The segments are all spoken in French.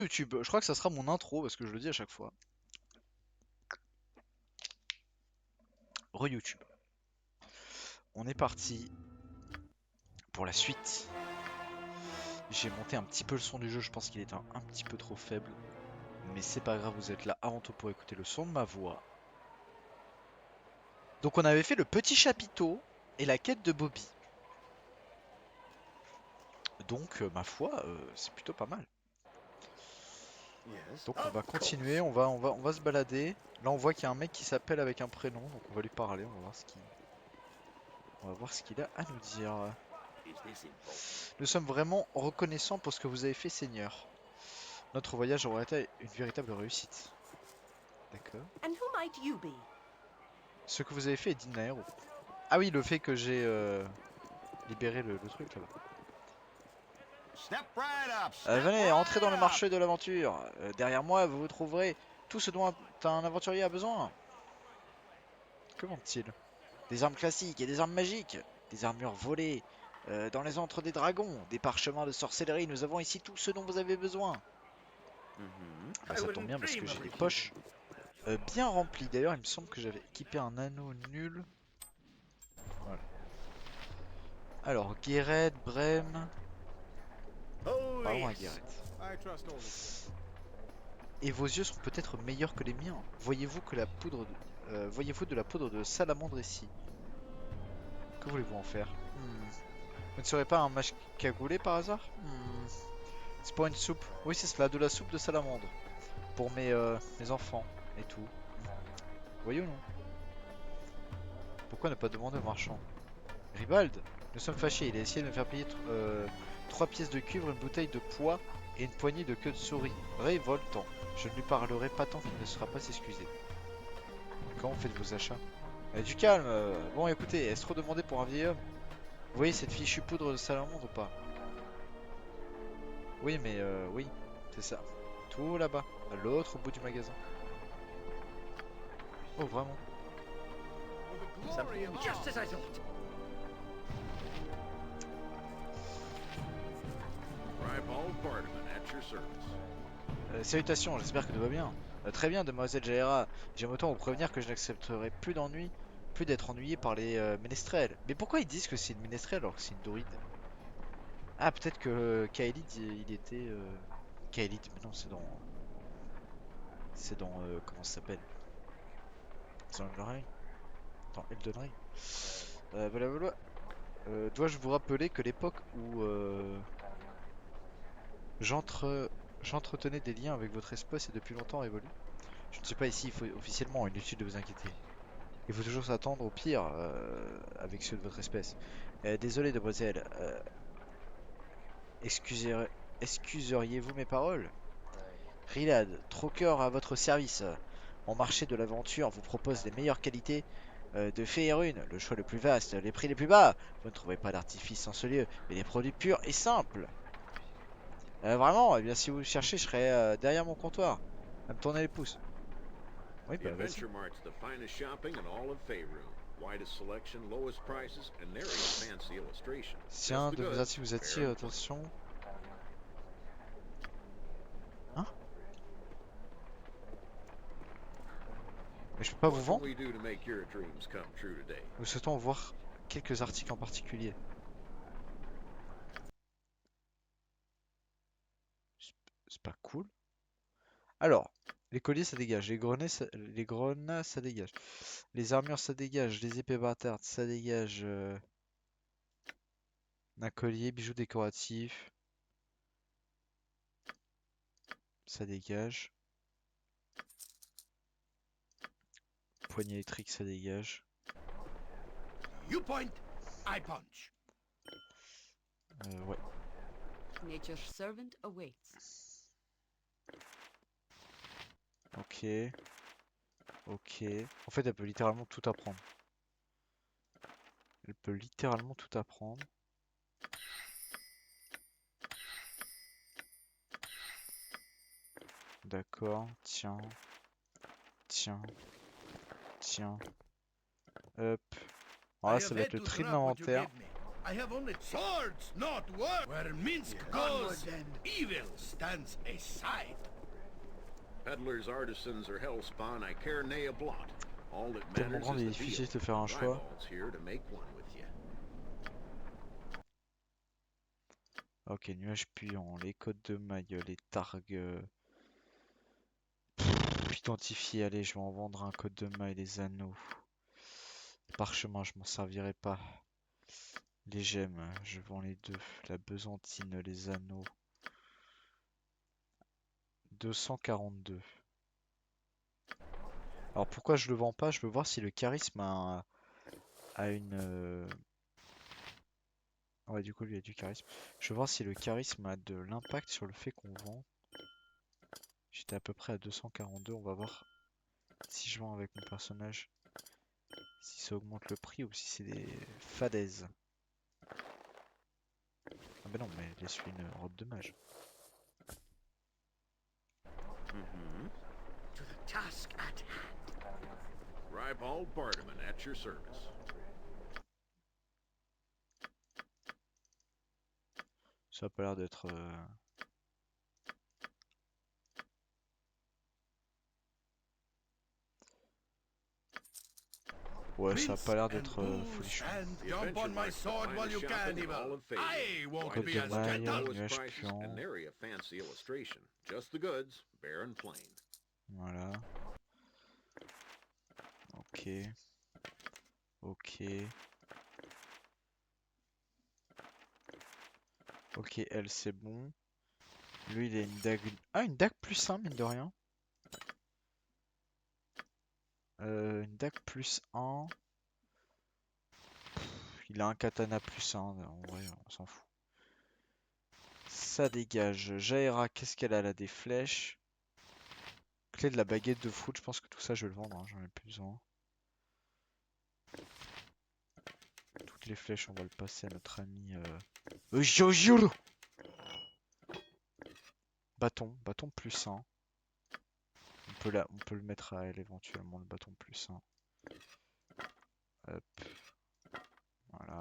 YouTube, je crois que ça sera mon intro parce que je le dis à chaque fois. Re-YouTube. On est parti pour la suite. J'ai monté un petit peu le son du jeu, je pense qu'il est un petit peu trop faible. Mais c'est pas grave, vous êtes là avant tout pour écouter le son de ma voix. Donc on avait fait le petit chapiteau et la quête de Bobby. Donc ma foi, c'est plutôt pas mal. Donc on va continuer, on va se balader. Là on voit qu'il y a un mec qui s'appelle avec un prénom, donc on va lui parler, on va voir ce qu'il a à nous dire. Nous sommes vraiment reconnaissants pour ce que vous avez fait, Seigneur. Notre voyage aura été une véritable réussite. D'accord. Ce que vous avez fait est digne d'un héros. Ah oui, le fait que j'ai libéré le truc là-bas. Venez, entrez dans le marché de l'aventure. Derrière moi, vous trouverez tout ce dont un aventurier a besoin. Que manque-t-il? Des armes classiques et des armes magiques, des armures volées, dans les antres des dragons, des parchemins de sorcellerie. Nous avons ici tout ce dont vous avez besoin. Bah ça tombe bien parce que j'ai des poches bien remplies. D'ailleurs, il me semble que j'avais équipé un anneau nul. Voilà. Alors, Guéret, Brême. Parlons à Guéret. Et vos yeux sont peut-être meilleurs que les miens. Voyez-vous de la poudre de salamandre ici? Que voulez-vous en faire? Vous ne serez pas un mage cagoulé par hasard? C'est pour une soupe. Oui, c'est cela, de la soupe de salamandre. Pour mes enfants et tout. Voyez ou non? Pourquoi ne pas demander au marchand? Ribald, nous sommes fâchés. Il a essayé de me faire payer 3 pièces de cuivre, une bouteille de pois et une poignée de queue de souris. Révoltant. Je ne lui parlerai pas tant qu'il ne sera pas s'excuser. Comment faites vos achats? Du calme. Bon, écoutez, est-ce trop demandé pour un vieil homme? Vous voyez cette fichue poudre de salamandre ou pas? Oui, mais oui, c'est ça. Tout là-bas, à l'autre bout du magasin. Oh, vraiment? Salutations, j'espère que tout va bien. Très bien, demoiselle Jaira. J'aime autant vous prévenir que je n'accepterai plus d'ennui, plus d'être ennuyé par les ménestrels. Mais pourquoi ils disent que c'est une ménestrel alors que c'est une druide? Ah, peut-être que Kaelid, il était. Kaelid, mais non, c'est dans. C'est dans. Comment ça s'appelle? C'est dans Elden Ring. Dans Elden Ring. Voilà, voilà. Dois-je vous rappeler que l'époque où j'entre. J'entretenais des liens avec votre espèce est depuis longtemps révolue. Je ne suis pas ici officiellement, inutile de vous inquiéter. Il faut toujours s'attendre au pire avec ceux de votre espèce. Désolé, demoiselle. Excusez- Excuseriez-vous mes paroles? Rilad, troqueur à votre service. Mon marché de l'aventure vous propose les meilleures qualités de Féérune, le choix le plus vaste, les prix les plus bas. Vous ne trouvez pas d'artifice en ce lieu, mais des produits purs et simples. Vraiment, eh bien si vous cherchez, je serai derrière mon comptoir. À me tourner les pouces. Oui, bah vas-y. Si un de vos articles vous attire, attention. Hein? Mais je peux pas vous vendre? Nous souhaitons voir quelques articles en particulier. C'est pas cool. Alors, les colliers ça dégage, les grenades ça dégage, les armures ça dégage, les épées bâtardes ça dégage, un collier, bijoux décoratifs, ça dégage, poignée électrique ça dégage. Ouais. Ok. Ok. En fait, elle peut littéralement tout apprendre. Elle peut littéralement tout apprendre. D'accord. Tiens. Tiens. Tiens. Hop. Alors là, ça va être le tri de l'inventaire. I have only swords, not words. Where Minsk goes, evil stands aside. Peddlers, artisans, or hellspawn, I care nay a blot. All that Tellement matters grand et is the difficile deal. de faire un choix. Rybald's here to make one with you. Ok, nuages puants, les codes de maille, les targues. Identifier, allez, je vais en vendre un code de maille, les anneaux. Parchemin, je m'en servirai pas. Les gemmes, je vends les deux. La besantine, les anneaux. 242. Alors pourquoi je le vends pas? Je veux voir si le charisme a une... Ouais, du coup, lui a du charisme. Je veux voir si le charisme a de l'impact sur le fait qu'on vend. J'étais à peu près à 242. On va voir si je vends avec mon personnage. Si ça augmente le prix ou si c'est des fadaises. Ah bah non, mais laisse-lui une robe de mage. To the task at hand. Rybald Bardaman at your service. Ça a pas l'air d'être... Ouais, ça a pas l'air d'être folichon. And jump on my sword while you can, evil. I won't Code be de as maille, gentle. nuages prices, puants. and nary a fancy illustration. Just the goods, bare and plain. Voilà. Ok. Ok. Ok, elle c'est bon. Lui il a une dague... Ah, une dague plus 1 mine de rien. Une dague plus 1. Il a un katana plus 1. En vrai, on s'en fout. Ça dégage. Jaira, qu'est-ce qu'elle a? Elle a des flèches. Clé de la baguette de foot. Je pense que tout ça je vais le vendre. Hein, j'en ai plus besoin. Toutes les flèches, on va le passer à notre ami Jojo. Bâton plus 1. On peut le mettre à elle éventuellement, le bâton plus 1. Hop. Voilà.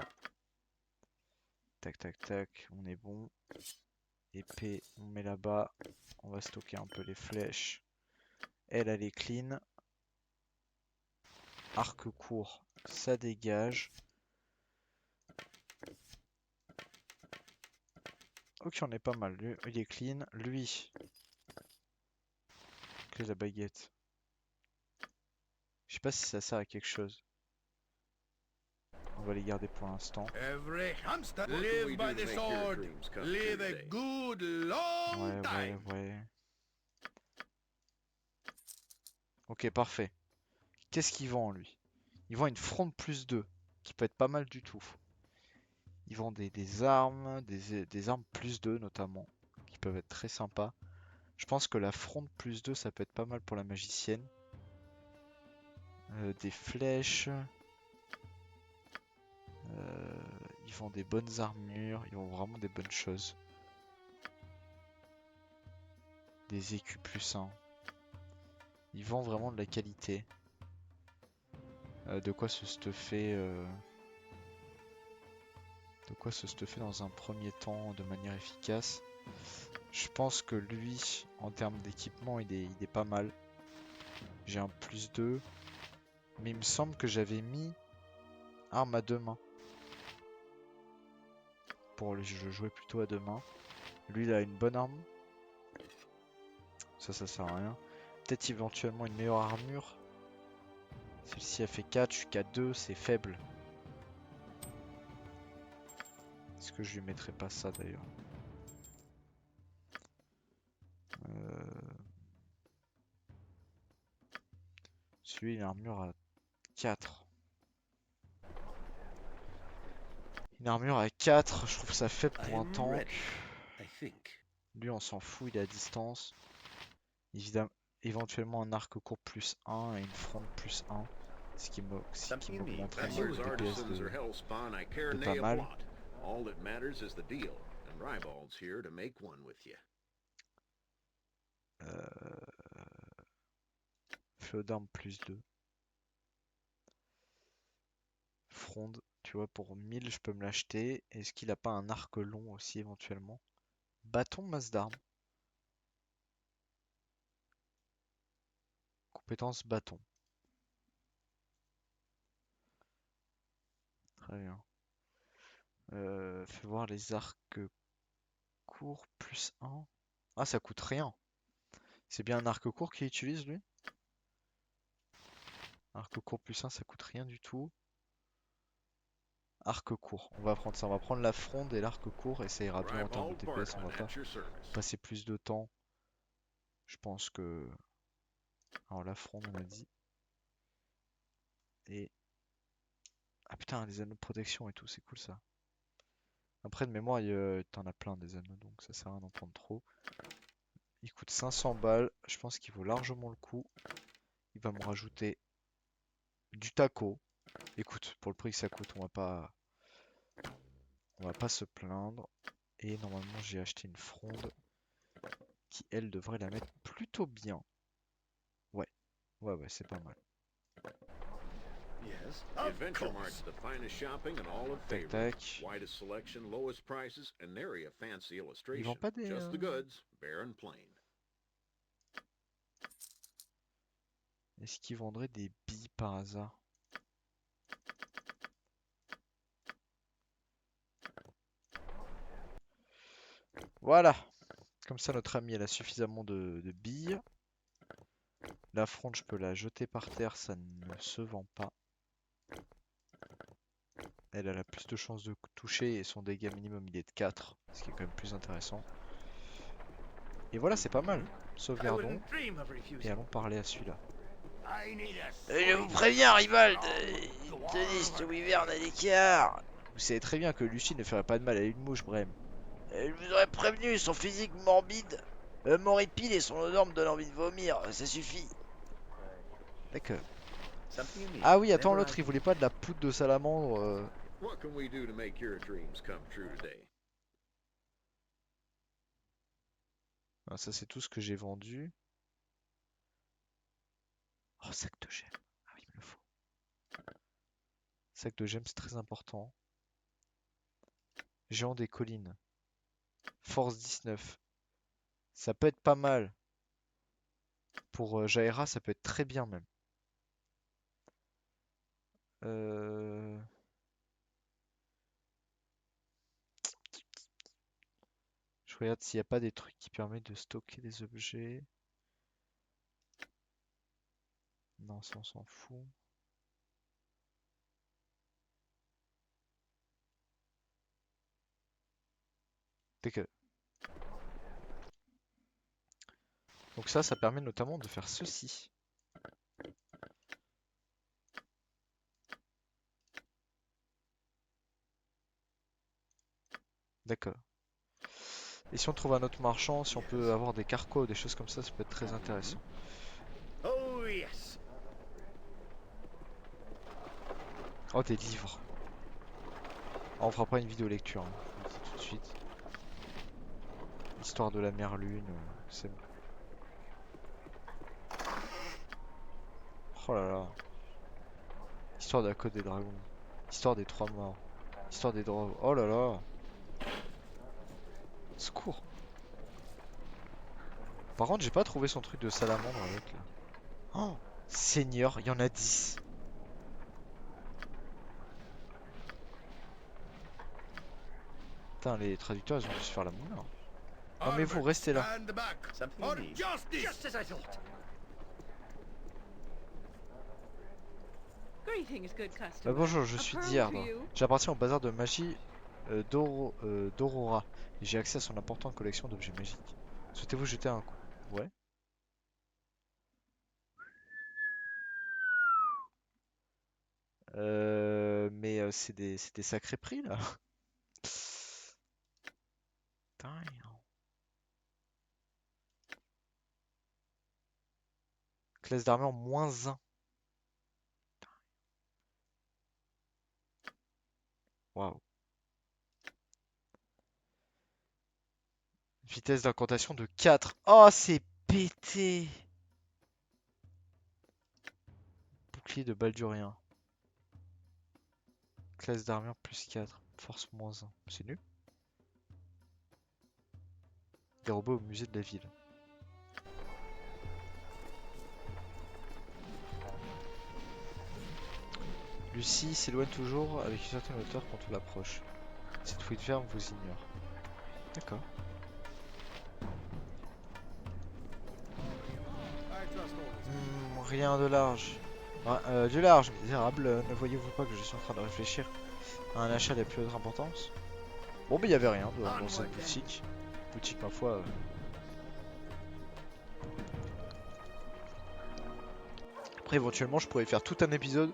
Tac, tac, tac. On est bon. Épée, on met là-bas. On va stocker un peu les flèches. Elle est clean. Arc court, ça dégage. Ok, on est pas mal. Lui, il est clean. Lui, que la baguette. Je sais pas si ça sert à quelque chose. On va les garder pour l'instant. Every hamster What can live we by do to the make your sword. dreams come Live true a today? good long time. Ouais. Ok, parfait. Qu'est-ce qu'il vend lui? Il vend une fronde plus 2, qui peut être pas mal du tout. Il vend des armes, des armes plus 2 notamment, qui peuvent être très sympas. Je pense que la fronde plus 2, ça peut être pas mal pour la magicienne. Des flèches. Ils vendent des bonnes armures, ils vendent vraiment des bonnes choses. Des écus plus 1. Ils vendent vraiment de la qualité. De quoi se stuffer dans un premier temps de manière efficace. Je pense que lui, en termes d'équipement, il est pas mal. J'ai un plus 2. Mais il me semble que j'avais mis arme à deux mains. Pour lui, je jouais plutôt à deux mains. Lui, il a une bonne arme. Ça sert à rien. Peut-être éventuellement une meilleure armure. Celle-ci a fait 4, je suis qu'à 2, c'est faible. Est-ce que je lui mettrais pas ça d'ailleurs? Celui il a une armure à 4. Une armure à 4, je trouve ça faible pour un tank. Lui on s'en fout, il est à distance. Évidemment, éventuellement un arc court plus 1 et une fronde plus 1. Ce qui m'augmenterait le DPS de pas mal. All that matters is the deal, and Rybald's here to make one with you. Flot d'armes plus 2. Fronde, Tu vois, pour 1000, je peux me l'acheter. Est-ce qu'il a pas un arc long aussi éventuellement? Bâton, masse d'armes. Compétence bâton. Très bien. Fais voir les arcs courts plus 1. Ah, ça coûte rien. C'est bien un arc court qu'il utilise lui? Arc court plus 1, ça coûte rien du tout. Arc court, on va prendre ça. On va prendre la fronde et l'arc court et ça ira bien en termes de Ribald DPS. On va Barton pas at your service. passer plus de temps. Je pense que. Alors la fronde, on a dit. Et. Ah putain, les anneaux de protection et tout, c'est cool ça. Après, de mémoire, t'en as plein des anneaux, donc ça sert à rien d'en prendre trop. Il coûte 500 balles, je pense qu'il vaut largement le coup. Il va me rajouter du taco. Écoute, pour le prix que ça coûte, on va pas se plaindre. Et normalement, j'ai acheté une fronde qui, elle, devrait la mettre plutôt bien. Ouais, ouais, c'est pas mal. Yes, The of Adventure course. Mart's the finest shopping in all of Tac, Faerun. tac. Widest selection, lowest prices, and nary a fancy Ils vendent illustration. pas des... Just the goods, bare and plain. Est-ce qu'ils vendraient des billes par hasard? Voilà. Comme ça, notre ami, elle a suffisamment de billes. La fronde, je peux la jeter par terre, ça ne se vend pas. Elle a plus de chances de toucher et son dégât minimum, il est de 4, ce qui est quand même plus intéressant. Et voilà, c'est pas mal. I Sauvegardons wouldn't dream of et refusing. allons parler à celui-là. I need a Je vous swing. préviens, Ribald, Go tenez, ce on. wyvern a l'écart. Vous savez très bien que Lucie ne ferait pas de mal à une mouche, Brem. Elle vous aurait prévenu, son physique morbide, m'horripile et son odeur me donne envie de vomir, ça suffit. D'accord. Something you need. Ah oui, attends, Whenever l'autre, I- il voulait pas de la poudre de salamandre. What can we do to make your dreams come true today? Ah, ça, c'est tout ce que j'ai vendu. Oh, sac de gemmes. Ah oui, il me le faut. Sac de gemmes, c'est très important. Géant des collines. Force 19. Ça peut être pas mal. Pour Jaera, ça peut être très bien même. Euh... Je regarde s'il n'y a pas des trucs qui permettent de stocker des objets. Non, ça on s'en fout. T'es que... Donc ça permet notamment de faire ceci. D'accord. Et si on trouve un autre marchand, si on peut avoir des carquois ou des choses comme ça peut être très intéressant. Oh yes. Oh, des livres. Ah, on fera pas une vidéo lecture, hein, je vous le dis tout de suite. Histoire de la mer lune, c'est bon. Oh là là. Histoire de la Côte des Dragons. Histoire des Trois Morts. Histoire des drogues. Oh là là. Secours. Par contre, j'ai pas trouvé son truc de salamandre avec là. Oh, Seigneur, il y en a 10. Putain, les traducteurs, ils ont dû se faire la moule. Non mais vous, Onward, restez là. stand back. Something For you need. justice. Just as I thought. Greetings, good customer. Bonjour, je A suis pearl Diard. to you. J'appartiens au bazar de magie d'Aurora. Et j'ai accès à son importante collection d'objets magiques. Souhaitez-vous jeter un coup? Ouais. Mais c'est des sacrés prix là. Putain. Classe d'armure -1. Waouh. Vitesse d'incantation de 4. Oh, c'est pété. Bouclier de Baldurien. Classe d'armure plus 4. Force moins 1. C'est nul. Des robots au musée de la ville. Lucie s'éloigne toujours avec une certaine hauteur quand on l'approche. Cette fouille de ferme vous ignore. D'accord. Rien de large. Ah, du large, misérable. Ne voyez-vous pas que je suis en train de réfléchir à un achat des plus haute importance? Bon, mais il y avait rien dans cette boutique. Boutique, ma foi. Après, éventuellement, je pourrais faire tout un épisode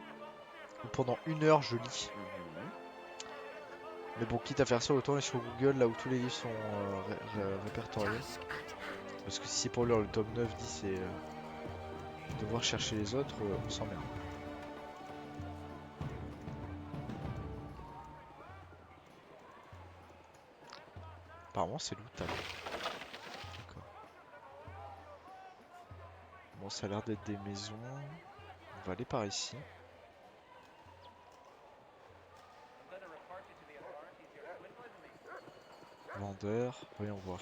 où pendant 1 heure je lis. Mais bon, quitte à faire ça, autant aller sur Google là où tous les livres sont répertoriés. Parce que si c'est pour lire le tome 9, 10 et devoir chercher les autres, on s'emmerde. Apparemment, c'est lootable. D'accord. Bon, ça a l'air d'être des maisons. On va aller par ici. Vendeur, voyons voir.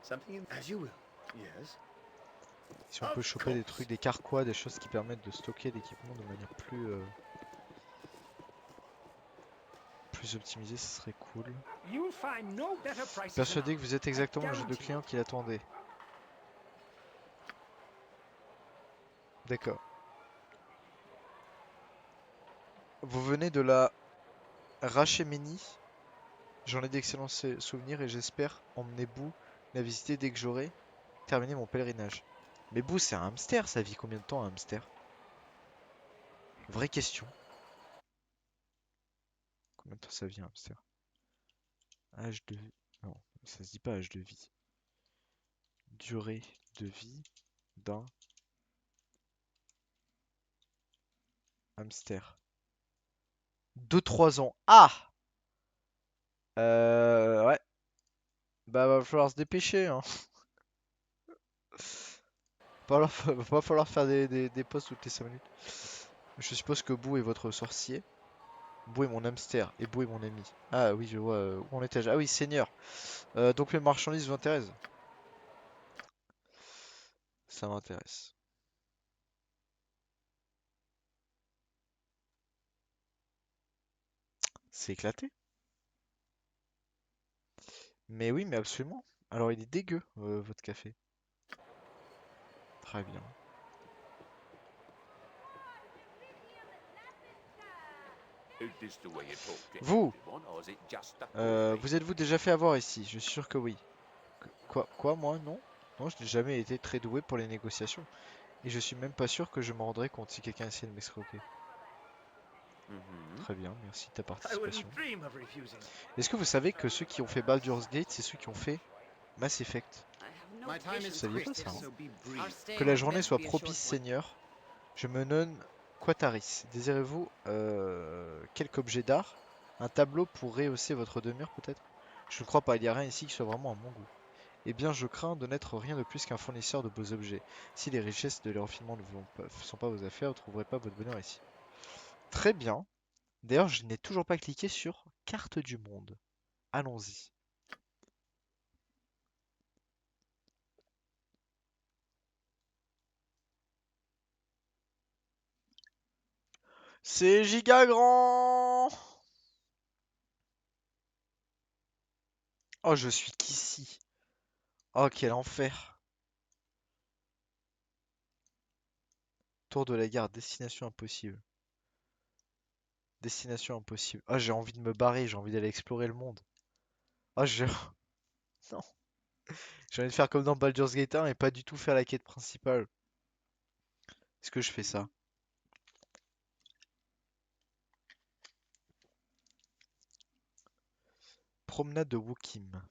Something as you will. Yes. Si on peut choper des trucs, des carquois, des choses qui permettent de stocker l'équipement de manière plus optimisée, ce serait cool. Persuadé que vous êtes exactement le jeu de client qu'il attendait. D'accord. Vous venez de la Rachéménie. J'en ai d'excellents souvenirs et j'espère emmener Boo la visiter dès que j'aurai terminé mon pèlerinage. Mais Boo, c'est un hamster, ça vit combien de temps un hamster? Vraie question. Combien de temps ça vit un hamster? Âge de vie. Non, ça se dit pas âge de vie. Durée de vie d'un hamster. 2-3 ans. Ah! Ouais. Bah, va falloir se dépêcher, hein. Va pas falloir faire des pauses toutes les 5 minutes. Je suppose que Boo est votre sorcier. Boo est mon hamster et Boo est mon ami. Ah oui, je vois où on était. Ah oui, Seigneur. Donc les marchandises vous intéressent? Ça m'intéresse. C'est éclaté. Mais oui, mais absolument. Alors il est dégueu, votre café. Très bien. Vous, vous êtes-vous déjà fait avoir ici? Je suis sûr que oui. Quoi, moi? Non? Non, je n'ai jamais été très doué pour les négociations. Et je suis même pas sûr que je m'en rendrais compte si quelqu'un essayait de m'escroquer. Très bien, merci de ta participation. Est-ce que vous savez que ceux qui ont fait Baldur's Gate, c'est ceux qui ont fait Mass Effect? Vous saviez pas ça, hein? Que la journée soit propice, Seigneur. Je me nomme Quataris. Désirez-vous quelque objet d'art? Un tableau pour rehausser votre demeure, peut-être? Je ne crois pas, il n'y a rien ici qui soit vraiment à mon goût. Eh bien, je crains de n'être rien de plus qu'un fournisseur de beaux objets. Si les richesses de les raffinements ne sont pas vos affaires, vous ne trouverez pas votre bonheur ici. Très bien. D'ailleurs, je n'ai toujours pas cliqué sur carte du monde. Allons-y. C'est giga grand! Oh, je suis qu'ici. Oh, quel enfer. Tour de la gare, destination impossible. Destination impossible. Oh, j'ai envie de me barrer, j'ai envie d'aller explorer le monde. Oh, je... Non. J'ai envie de faire comme dans Baldur's Gate 1 et pas du tout faire la quête principale. Est-ce que je fais ça? Promenade de Wookim.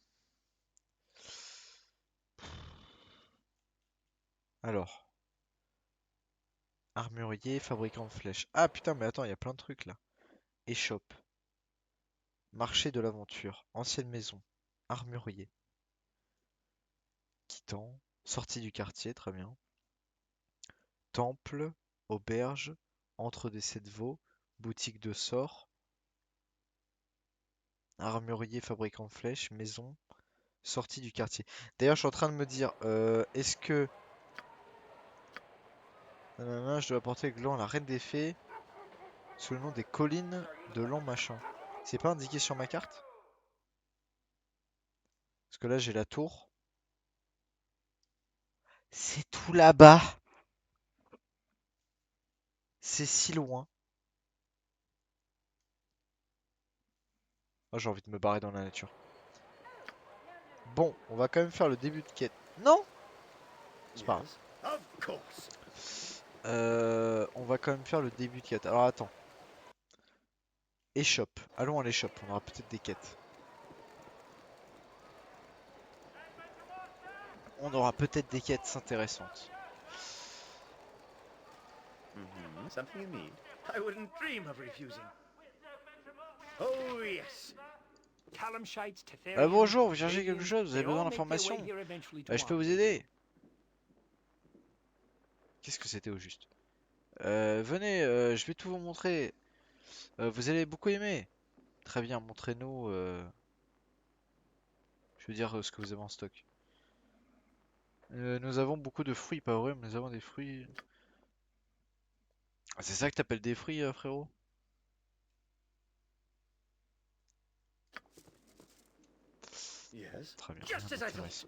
Alors. Armurier, fabricant de flèches. Ah putain, mais attends, il y a plein de trucs là. Échoppe. Marché de l'aventure. Ancienne maison. Armurier. Quittant. Sortie du quartier, très bien. Temple, auberge, entre des sept veaux, boutique de sorts, armurier, fabricant de flèches, maison, sortie du quartier. D'ailleurs, je suis en train de me dire, est-ce que nanana, je dois apporter Gland, la reine des fées, sous le nom des collines de Lan machin. C'est pas indiqué sur ma carte? Parce que là, j'ai la tour. C'est tout là-bas. C'est si loin. Oh, j'ai envie de me barrer dans la nature. Bon, on va quand même faire le début de quête. Non, c'est pas grave. Yes, of course. On va quand même faire le début de quête. Alors attends. Échoppe. Allons à l'échoppe. On aura peut-être des quêtes. On aura peut-être des quêtes intéressantes. Something you need? I wouldn't dream of refusing. Oh, yes. Calamshites, Tetherians, Bonjour, vous cherchez quelque Barbadians, chose? Vous avez they besoin all make their way d'informations? here eventually to Je peux vous Arden. aider. Qu'est-ce que c'était au juste? Venez, je vais tout vous montrer. Vous allez beaucoup aimer. Très bien, montrez-nous. Je veux dire ce que vous avez en stock. Nous avons beaucoup de fruits, pas vrai, mais nous avons des fruits. Ah, c'est ça que t'appelles des fruits, frérot? Yes. Très bien, Just rien as I thought. d'intéressant.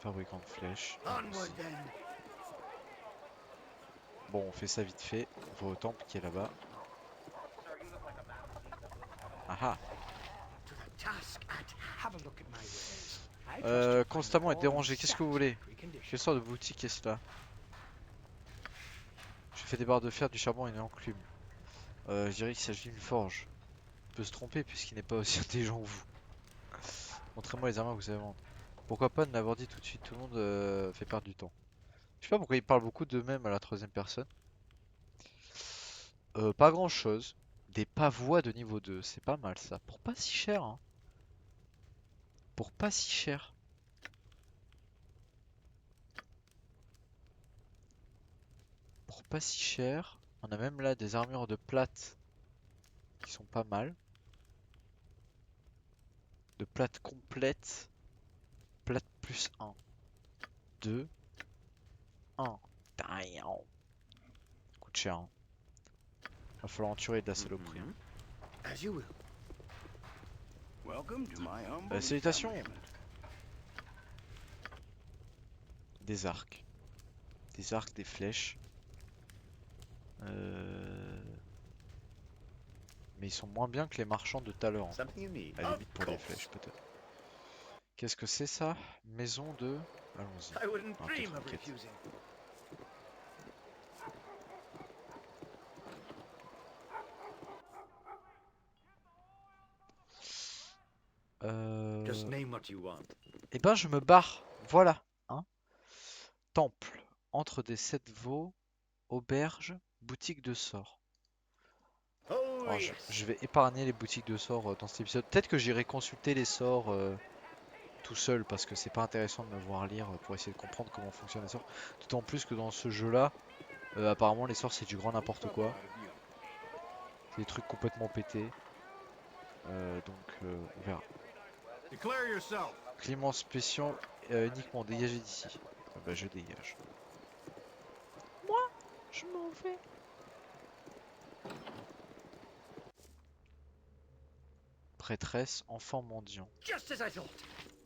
Fabricant de flèches. Onward then. Bon, on fait ça vite fait. On va au temple qui est là-bas. Ah ah. To the task at have a look at my wares. I trust you'll find Constamment them être all in dérangé, qu'est-ce que vous voulez? satisfactory condition. Quelle sorte de boutique est-ce là? Je fais des barres de fer, du charbon et une enclume. Je dirais qu'il s'agit d'une forge. On peut se tromper puisqu'il n'est pas aussi intelligent que vous. Montrez-moi les armes que vous savez vendre. Pourquoi pas ne l'avoir dit tout de suite, tout le monde fait perdre du temps. Je sais pas pourquoi ils parlent beaucoup d'eux-mêmes à la troisième personne. Pas grand chose. Des pavois de niveau 2, c'est pas mal ça. Pour pas si cher, hein. Pour pas si cher. Pour pas si cher. On a même là des armures de plate qui sont pas mal. De plate complète. Plate plus 1. 2. 1. Damn. Coûte cher, hein. Va falloir en tuer de la saloperie, hein. As you will. Welcome to my humble Salutations. establishment. Des arcs. Des arcs, des flèches. Mais ils sont moins bien que les marchands de tout à l'heure, hein. Something you need? À la limite pour les flèches peut-être. Qu'est-ce que c'est ça? Maison de... Allons-y. I wouldn't Ah, dream peut-être of une quête. refusing. Just name what you want. Eh ben je me barre. Voilà. Hein. Temple. Entre des sept veaux. Auberge. Boutique de sorts. Oh, Alors, yes. je vais épargner les boutiques de sorts dans cet épisode. Peut-être que j'irai consulter les sorts tout seul parce que c'est pas intéressant de me voir lire pour essayer de comprendre comment fonctionnent les sorts. D'autant plus que dans ce jeu-là, apparemment les sorts c'est du grand n'importe quoi. C'est des trucs complètement pétés. Donc on verra. Declare yourself. Clémence Pétion uniquement dégagez d'ici. Ah bah je dégage. Moi, je m'en vais. Prêtresse, enfant mendiant. Just as I thought.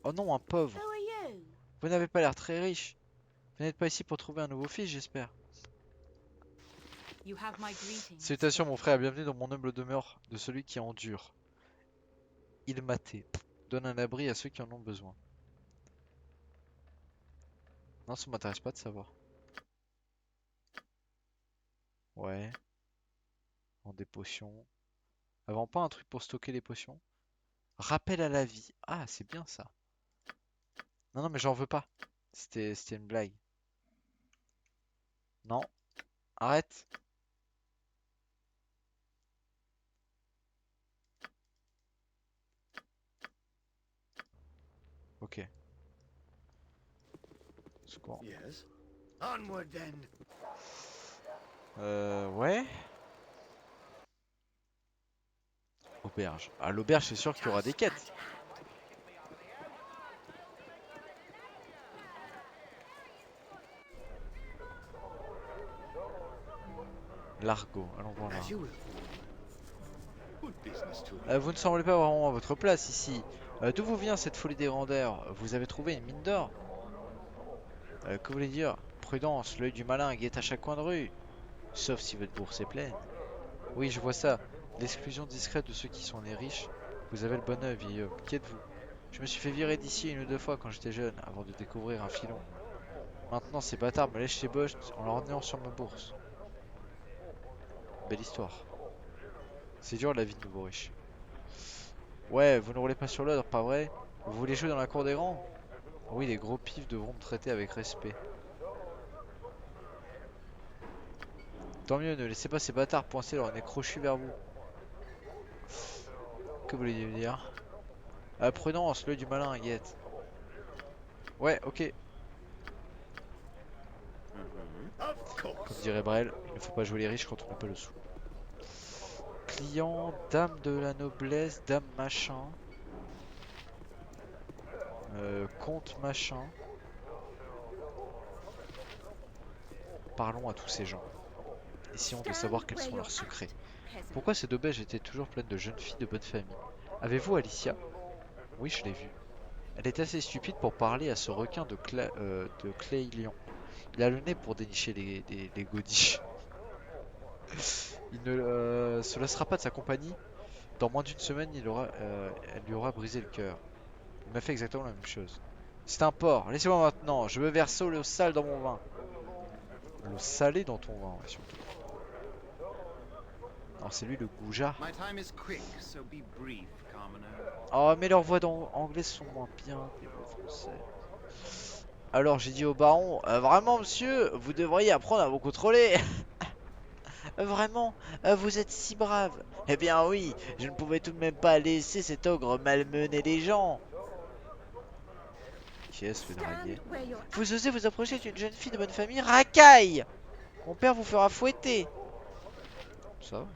Oh non, un pauvre. Who are you? Vous n'avez pas l'air très riche. Vous n'êtes pas ici pour trouver un nouveau fils, j'espère. You have my greetings. Salutations mon frère, bienvenue dans mon humble demeure de celui qui endure. Il maté. Donne un abri à ceux qui en ont besoin. Non, ça m'intéresse pas de savoir. Ouais. Vend des potions. Avant pas un truc pour stocker les potions. Rappel à la vie. Ah, c'est bien ça. Non, non, mais j'en veux pas. C'était une blague. Non. Arrête. Secours. Yes. Onward then. Ouais. Auberge. À l'auberge, c'est sûr qu'il y aura des quêtes. L'argot. Allons voir As là. you will. Good business to Vous ne semblez pas vraiment à votre place ici. D'où vous vient cette folie des grandeurs? Vous avez trouvé une mine d'or? Que voulez dire? Prudence, l'œil du malin guette à chaque coin de rue. Sauf si votre bourse est pleine. Oui, je vois ça. L'exclusion discrète de ceux qui sont nés riches. Vous avez le bon œil, vieil homme. Qui êtes-vous? Je me suis fait virer d'ici une ou deux fois quand j'étais jeune, avant de découvrir un filon. Maintenant, ces bâtards me lèchent les boches en leur niant sur ma bourse. Belle histoire. C'est dur la vie de nouveau riche. Ouais, vous ne roulez pas sur l'ordre, pas vrai? Vous voulez jouer dans la cour des grands? Oui, les gros pifs devront me traiter avec respect. Tant mieux, ne laissez pas ces bâtards pointer leur nez crochu vers vous. Que voulez-vous dire? Prudence, l'œil du malin, guette. Ouais, ok. Of Comme course. dirait Brel, il ne faut pas jouer les riches quand on n'a pas le sou. Client, dame de la noblesse, dame machin. Comte machin. Parlons à tous ces gens. Essayons de savoir quels sont leurs secrets. Pourquoi ces deux beiges étaient toujours pleines de jeunes filles de bonne famille? Avez-vous Alicia? Oui, je l'ai vue. Elle est assez stupide pour parler à ce requin de Clélion. Il a le nez pour dénicher les godiches. Il ne se lassera pas de sa compagnie. Dans moins d'une semaine, elle lui aura brisé le cœur. Il m'a fait exactement la même chose. C'est un porc. Laissez-moi maintenant. Je veux verser l'eau sale dans mon vin. L'eau salée dans ton vin, ouais, surtout. Non, c'est lui le goujat. My time is quick, so be brief, commoner. Oh, mais leurs voix anglaises sont moins bien que les voix françaises. Alors, j'ai dit au baron, vraiment, monsieur, vous devriez apprendre à vous contrôler. Vraiment, vous êtes si brave. Eh bien oui, je ne pouvais tout de même pas laisser cet ogre malmener les gens. Qui est-ce le draguer? Vous osez vous approcher d'une jeune fille de bonne famille? Racaille! Mon père vous fera fouetter. Ça va?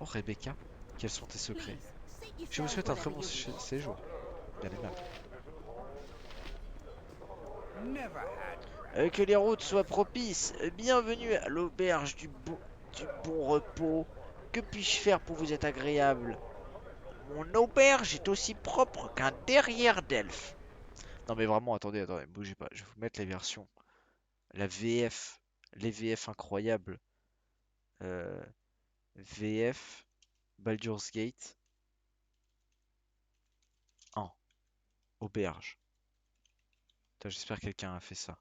Oh Rebecca, quels sont tes secrets? Je vous souhaite un très bon séjour. Bien aimable. Never had. Que les routes soient propices. Bienvenue à l'auberge du bon repos. Que puis-je faire pour vous être agréable? Mon auberge est aussi propre qu'un derrière d'elfe. Non mais vraiment, attendez, bougez pas. Je vais vous mettre les versions. La VF, les VF incroyables. Euh, VF, Baldur's Gate 1, auberge. Putain, j'espère que quelqu'un a fait ça.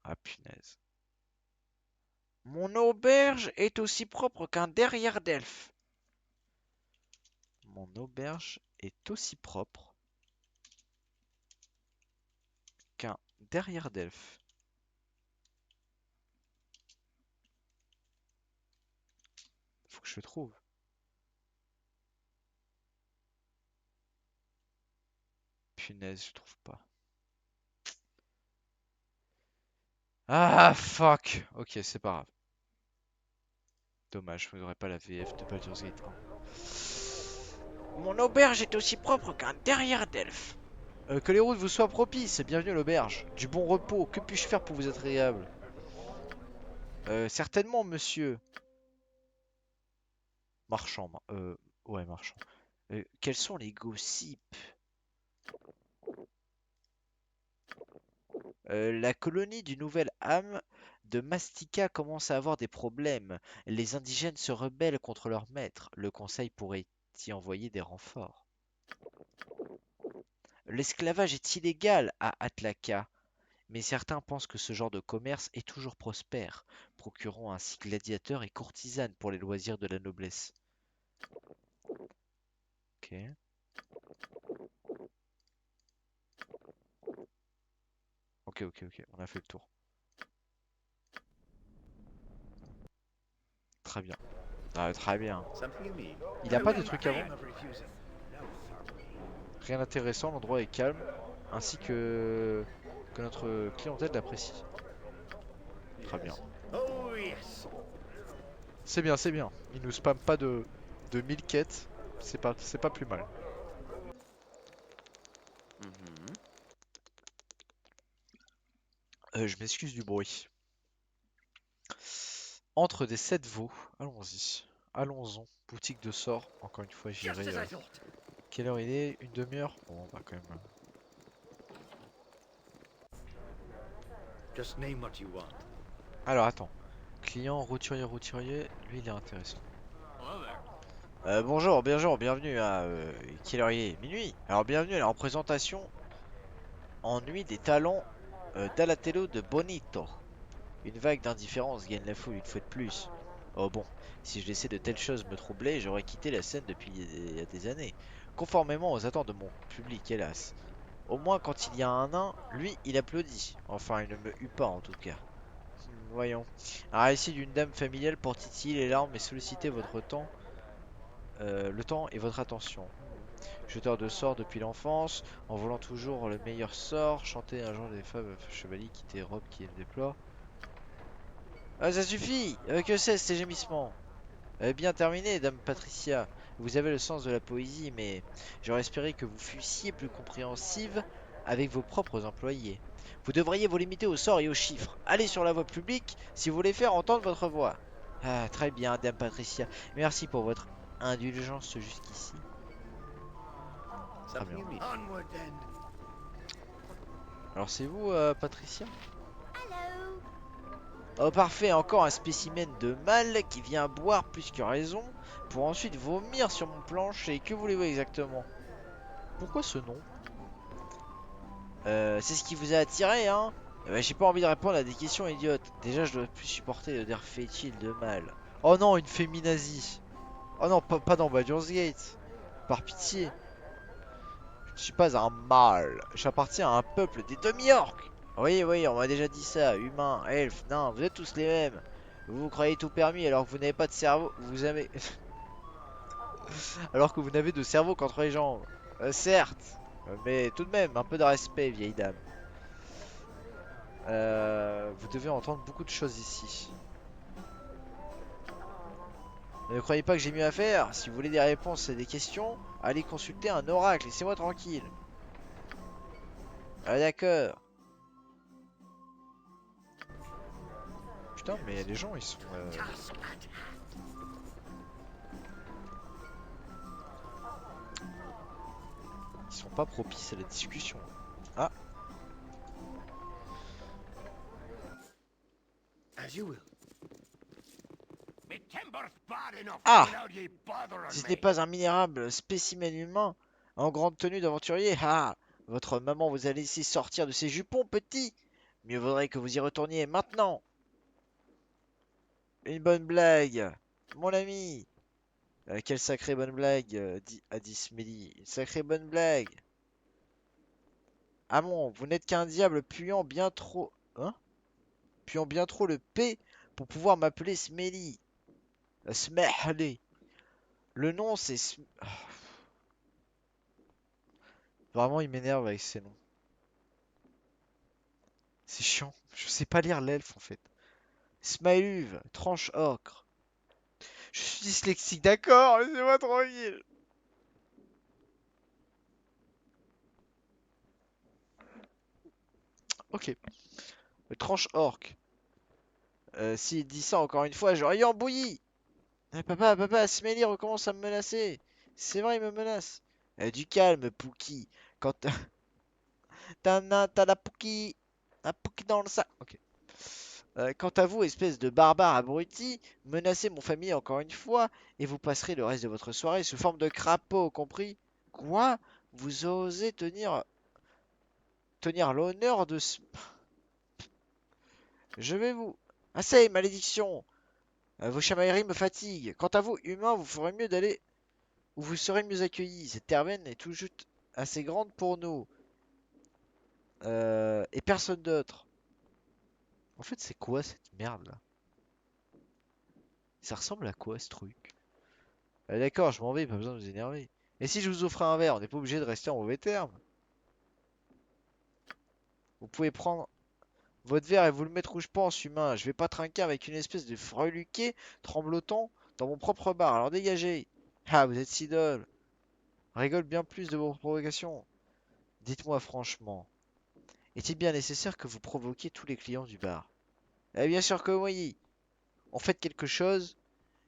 Ah punaise. Mon auberge est aussi propre qu'un derrière d'elfe. Mon auberge est aussi propre qu'un derrière d'elfe. Faut que je le trouve. Punaise, je trouve pas. Ah fuck. Ok, c'est pas grave. Dommage, je n'aurais pas la VF de Baldur's Gate 1. Mon auberge est aussi propre qu'un derrière d'elfe. Que les routes vous soient propices, bienvenue à l'auberge. Du bon repos, que puis-je faire pour vous être agréable? Certainement, monsieur. Marchand, ouais, marchand. Quels sont les gossips? La colonie du Nouvel Âme de Mastika commence à avoir des problèmes. Les indigènes se rebellent contre leur maître. Le conseil pourrait y envoyer des renforts. L'esclavage est illégal à Atlaka, mais certains pensent que ce genre de commerce est toujours prospère, procurant ainsi gladiateurs et courtisanes pour les loisirs de la noblesse. Ok. Ok, on a fait le tour. Très bien. Ah, très bien. Something you mean? Il a I pas de wouldn't trucs avant? dream of refusing. No, sorry. Rien d'intéressant, l'endroit est calme, ainsi que notre clientèle l'apprécie. Très bien. Yes. Oh, yes. C'est bien, c'est bien. Il nous spamme pas de 1000 quêtes. C'est pas plus mal. Mm-hmm. Je m'excuse du bruit. Entre des 7 veaux. Allons-y. Allons-en. Boutique de sort. Encore une fois, Just j'irai. as I thought. Quelle heure il est? Une demi-heure? Bon, on va quand même. Just name what you want. Alors, attends. Client, routurier, routurier. Lui, il est intéressant. Hello there. Bonjour, bienvenue à. Quelle heure il est? Minuit. Alors, bienvenue à la représentation en nuit des talents d'Alatello de Bonito. Une vague d'indifférence gagne la foule une fois de plus. Oh bon, si je laissais de telles choses me troubler, j'aurais quitté la scène depuis il y a des années. Conformément aux attentes de mon public, hélas. Au moins quand il y a un nain, lui, il applaudit. Enfin, il ne me hue pas en tout cas. Voyons. Un récit d'une dame familiale pour titiller les larmes et solliciter votre temps, le temps et votre attention. Jeteur de sorts depuis l'enfance, en voulant toujours le meilleur sort, chanter un jour des femmes chevaliers qui dérobent, qui aiment déploient. Ah, ça suffit! Que c'est ces gémissements? Bien terminé, dame Patricia. Vous avez le sens de la poésie, mais j'aurais espéré que vous fussiez plus compréhensive avec vos propres employés. Vous devriez vous limiter aux sorts et aux chiffres. Allez sur la voie publique si vous voulez faire entendre votre voix. Ah, très bien, dame Patricia. Merci pour votre indulgence jusqu'ici. Très Something bien. you mean? Onward then. Alors c'est vous, Patricia? Oh parfait, encore un spécimen de mâle qui vient boire plus que raison pour ensuite vomir sur mon plancher. Que voulez-vous exactement? Pourquoi ce nom? C'est ce qui vous a attiré, hein? J'ai pas envie de répondre à des questions idiotes. Déjà, je dois plus supporter l'odeur fétile de mâle. Oh non, une féminazie. Oh non, pas dans Baldur's Gate. Par pitié. Je ne suis pas un mâle. J'appartiens à un peuple des demi-orques. Oui, oui, on m'a déjà dit ça. Humains, elfes, nains, vous êtes tous les mêmes. Vous vous croyez tout permis alors que vous n'avez pas de cerveau. Vous avez. Alors que vous n'avez de cerveau qu'entre les jambes. Certes. Mais tout de même, un peu de respect, vieille dame. Vous devez entendre beaucoup de choses ici. Ne croyez pas que j'ai mieux à faire. Si vous voulez des réponses et des questions, allez consulter un oracle. Laissez-moi tranquille. Ah d'accord. Putain, mais les gens, ils sont... Ils sont pas propices à la discussion. Ah, As you will. Me timber's bad enough Ah! without ye bothering si ce me. n'est pas un minérable spécimen humain en grande tenue d'aventurier, ah! Votre maman vous a laissé sortir de ses jupons, petit. Mieux vaudrait que vous y retourniez maintenant. Une bonne blague, mon ami. Quelle sacrée bonne blague, a dit Smelly. Une sacrée bonne blague. Ah bon, vous n'êtes qu'un diable puant bien trop... Hein? Puant bien trop le P pour pouvoir m'appeler Smelly. Smelly. Le nom c'est... Vraiment, il m'énerve avec ces noms. C'est chiant. Je sais pas lire l'elfe en fait. Smaeluv, tranche ocre. Je suis dyslexique, d'accord, laissez-moi tranquille. Ok. Tranche orque. S'il dit ça encore une fois, j'aurais eu en bouillie. Papa, Smelly recommence à me menacer. C'est vrai, il me menace. Du calme, Pookie. Quand t'as la Pookie dans le sac. Ok. Quant à vous, espèce de barbare abruti, menacez mon famille encore une fois, et vous passerez le reste de votre soirée sous forme de crapaud, compris? Quoi? Vous osez tenir l'honneur de ce... Je vais vous... Assez, malédiction! Vos chamailleries me fatiguent. Quant à vous, humains, vous ferez mieux d'aller où vous serez mieux accueillis. Cette taverne est tout juste assez grande pour nous. Et personne d'autre. En fait, c'est quoi cette merde là? Ça ressemble à quoi ce truc? Ah, d'accord, je m'en vais, pas besoin de vous énerver. Et si je vous offrais un verre, on n'est pas obligé de rester en mauvais termes. Vous pouvez prendre votre verre et vous le mettre où je pense, humain. Je vais pas trinquer avec une espèce de freluquet tremblotant dans mon propre bar. Alors dégagez. Ah, vous êtes si drôle. Rigole bien plus de vos provocations. Dites-moi franchement, est-il bien nécessaire que vous provoquiez tous les clients du bar? Eh bien sûr que oui. En faites quelque chose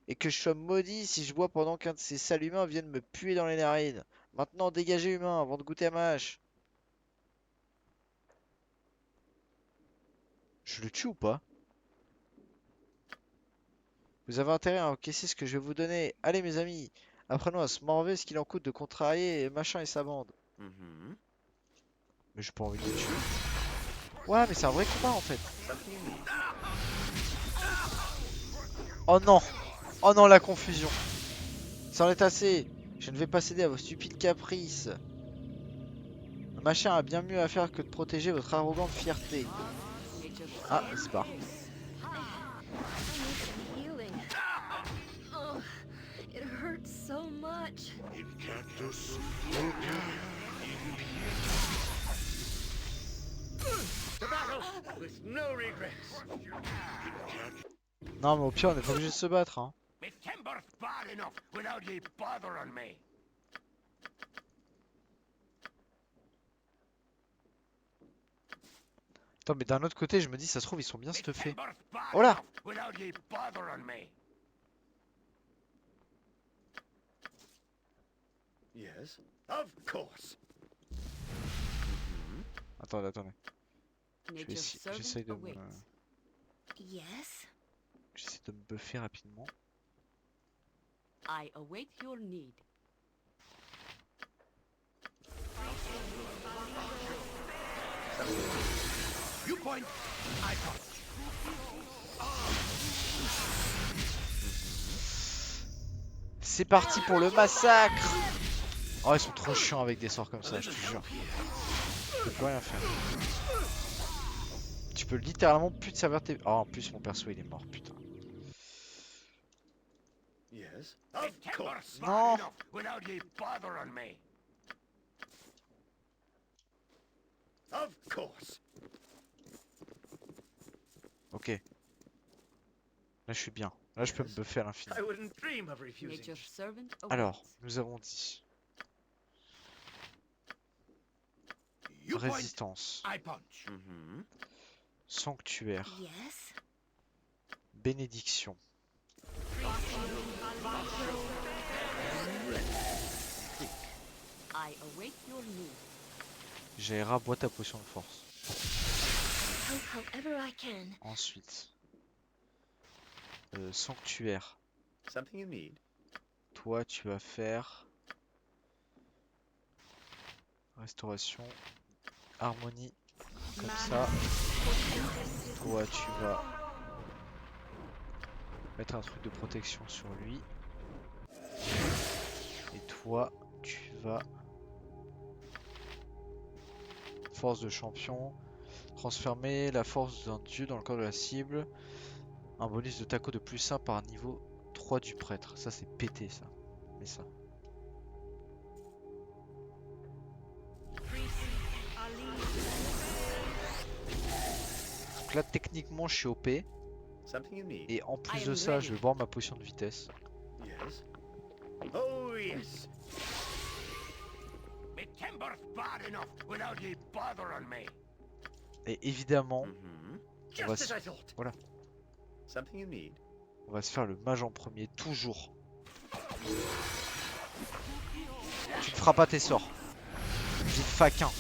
et que je sois maudit si je bois pendant qu'un de ces sales humains vienne me puer dans les narines. Maintenant, dégagez humain avant de goûter à ma hache. Je le tue ou pas? Vous avez intérêt à encaisser ce que je vais vous donner. Allez mes amis, apprenons à se morver ce qu'il en coûte de contrarier machin et sa bande. Mm-hmm. Mais j'ai pas envie de le tuer. Ouais, mais c'est un vrai combat en fait. Something you need. Oh non! Oh non, la confusion. Ça en est assez. Je ne vais pas céder à vos stupides caprices. Le machin a bien mieux à faire que de protéger votre arrogante fierté. Ah, il se barre. Healing. Oh, it hurts so much. To battle with no regrets. Non, mais au pire, on n'est pas obligé de se battre, hein. Me timber's bad enough without ye bothering me. Attends, mais d'un autre côté, je me dis, ça se trouve, ils sont bien Me stuffés. timber's bad Oh là! enough without ye bothering me. Yes, of course. Attendez, attendez. Nature's servant J'essaye de me... awaits. Yes, J'essaie de me buffer rapidement. I await your need. You point, I point. C'est parti pour le massacre! Oh, ils sont trop chiants avec des sorts comme ça, je te jure. Tu peux plus rien faire. Tu peux littéralement plus te servir tes... Oh, en plus, mon perso, il est mort, putain. Yes, Me of timber's course. bad No. enough without ye bothering me. Of course. Ok. Là, je suis bien. Là, je peux me buffer à l'infini. I wouldn't dream of refusing. Nature's servant awaits. Alors, nous avons dit... You point, Résistance. I punch. Mm-hmm. Sanctuaire. Yes, Bénédiction. I await your need. Jaira, bois ta potion de force. Help however I can. Ensuite... sanctuaire. Something you need. Toi, tu vas faire... Restauration. Harmonie. Comme ça. Toi, tu vas... mettre un truc de protection sur lui. Et toi, tu vas... Force de champion. Transformer la force d'un dieu dans le corps de la cible. Un bonus de taco de plus 1 par niveau 3 du prêtre. Ça, c'est pété, ça. Mais ça. Donc là, techniquement, je suis OP. Something you need. Et en plus I de am ça, ready. je vais boire ma potion de vitesse. Yes. Oh yes. Me timber's bad enough without ye bothering me. Et évidemment, Mm-hmm. On va Just s- as I thought. voilà. Something you need. on va se faire le mage en premier, toujours. Tu ne feras pas tes sorts. Vite faquin.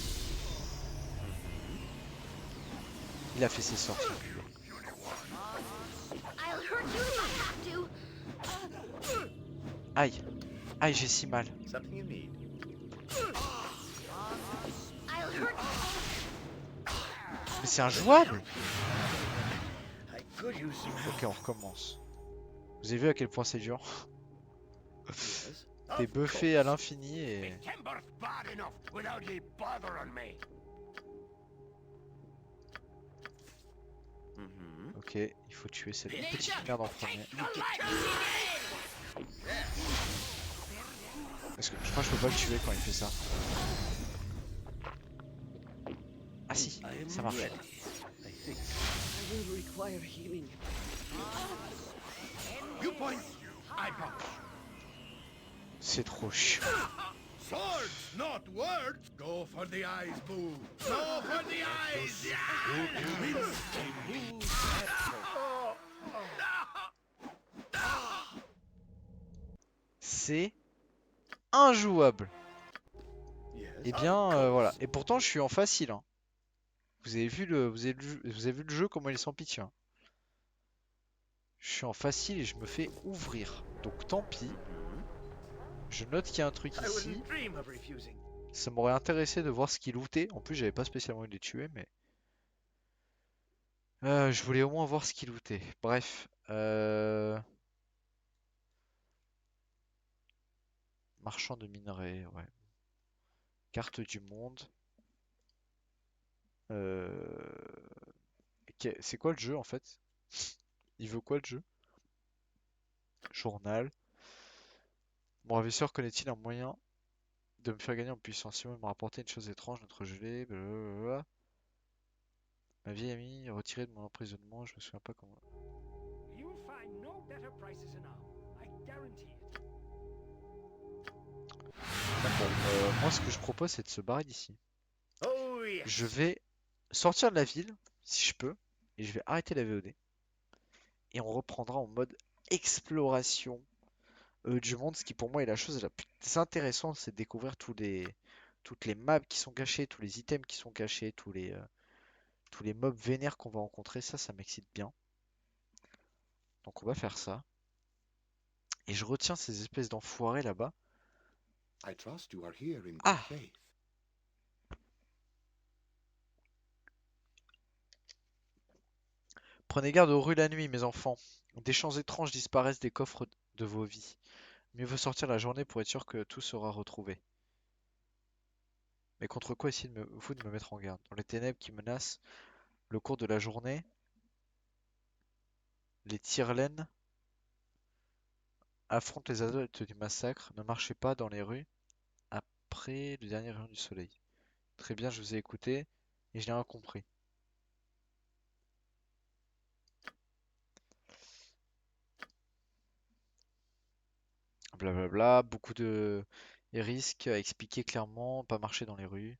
Il a fait ses sorts. ce enculé. I'll hurt you if I have to. Aïe. Aïe, j'ai si mal. Something you need. I'll hurt Mais c'est injouable. I could use some help. Ok, on recommence. Vous avez vu à quel point c'est dur? Yes. T'es Of buffé à course. l'infini Me et... timber's bad enough without ye bothering me. Mm-hmm. Ok, il faut tuer cette petite merde en premier. Est-ce que je crois que je peux pas le tuer quand il fait ça? Ah si, ça marche. I think. I will require healing. You point, I punch. C'est trop chiant. Swords, not words. Go for the eyes, boo. Go for the eyes. C'est injouable. Yes. Et bien voilà. Et pourtant je suis en facile. Hein. Vous avez vu vous avez vu le jeu comment il est sans pitié. Hein. Je suis en facile et je me fais ouvrir. Donc tant pis. Je note qu'il y a un truc I ici. wouldn't dream of refusing. Ça m'aurait intéressé de voir ce qu'il lootait. En plus j'avais pas spécialement envie de les tuer mais... je voulais au moins voir ce qu'il lootait. Bref. Marchand de minerais, ouais. Carte du monde. C'est quoi le jeu en fait? Il veut quoi le jeu? Journal. Mon ravisseur connaît-il un moyen de me faire gagner en puissance? Si vous me rapportez une chose étrange, notre gelée, blablabla. Ma vieille amie, retirée de mon emprisonnement, je me souviens pas comment. You'll find no better prices now. I guarantee it. D'accord. Moi, ce que je propose, c'est de se barrer d'ici. Oh yes. Je vais sortir de la ville, si je peux, et je vais arrêter la VOD. Et on reprendra en mode exploration du monde, ce qui pour moi est la chose la plus intéressante, c'est de découvrir toutes les maps qui sont cachées, tous les items qui sont cachés, tous les mobs vénères qu'on va rencontrer. Ça m'excite bien. Donc on va faire ça. Et je retiens ces espèces d'enfoirés là-bas. I trust you are here in good Ah! faith. Prenez garde aux rues la nuit, mes enfants. Des champs étranges disparaissent des coffres de vos vies. Mieux vaut sortir la journée pour être sûr que tout sera retrouvé. Mais contre quoi essayez-vous de me mettre en garde? Dans les ténèbres qui menacent le cours de la journée, les tire-laines affrontent les adeptes du massacre. Ne marchez pas dans les rues après le dernier rayon du soleil. Très bien, je vous ai écouté et je n'ai rien compris. Blablabla, beaucoup de risques à expliquer clairement, pas marcher dans les rues.